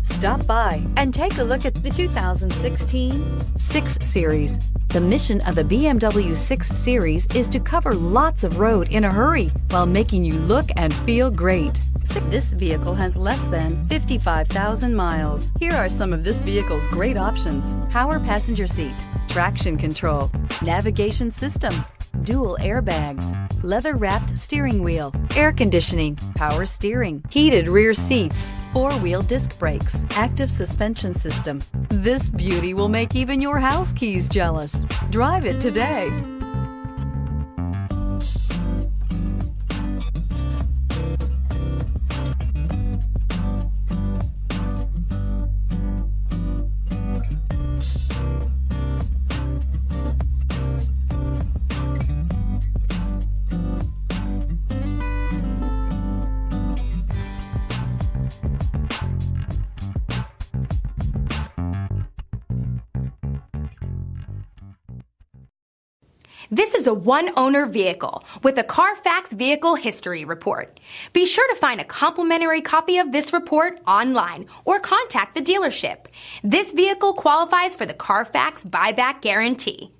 Stop by and take a look at the 2016 6 Series. The mission of the BMW 6 Series is to cover lots of road in a hurry while making you look and feel great. This vehicle has less than 55,000 miles. Here are some of this vehicle's great options: power passenger seat, traction control, navigation system, dual airbags, leather-wrapped steering wheel, air conditioning, power steering, heated rear seats, four-wheel disc brakes, active suspension system. This beauty will make even your house keys jealous. Drive it today. This is a one-owner vehicle with a Carfax Vehicle History Report. Be sure to find a complimentary copy of this report online or contact the dealership. This vehicle qualifies for the Carfax Buyback Guarantee.